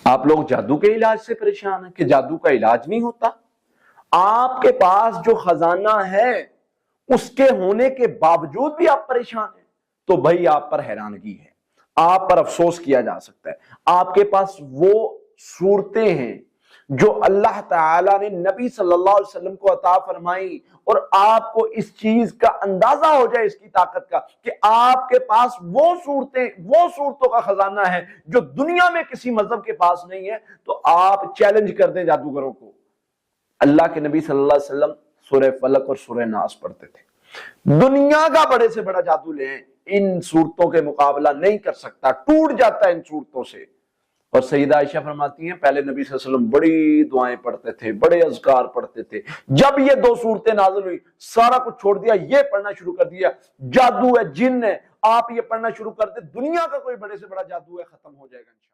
आप लोग जादू के इलाज से परेशान हैं कि जादू का इलाज नहीं होता। आपके पास जो खजाना है उसके होने के बावजूद भी आप परेशान हैं, तो भाई आप पर हैरानगी है, आप पर अफसोस किया जा सकता है। आपके पास वो सूरतें हैं जो अल्लाह ताला ने नबी सल्लल्लाहु अलैहि वसल्लम को अता फरमाई, और आपको इस चीज का अंदाजा हो जाए इसकी ताकत का कि आपके पास वो सूरतों का खजाना है जो दुनिया में किसी मजहब के पास नहीं है, तो आप चैलेंज कर दें जादूगरों को। अल्लाह के नबी सल्लल्लाहु अलैहि वसल्लम सूरह फलक और सूरह नास पढ़ते थे। दुनिया का बड़े से बड़ा जादू लें, इन सूरतों के मुकाबला नहीं कर सकता, टूट जाता है इन सूरतों से। और सईदा आयशा फरमाती हैं पहले नबी सल्लल्लाहु अलैहि वसल्लम बड़ी दुआएं पढ़ते थे, बड़े अज़कार पढ़ते थे, जब ये दो सूरतें नाज़िल हुई सारा कुछ छोड़ दिया, ये पढ़ना शुरू कर दिया। जादू है, जिन है, आप ये पढ़ना शुरू कर दे, दुनिया का कोई बड़े से बड़ा जादू है, खत्म हो जाएगा इंशाअल्लाह।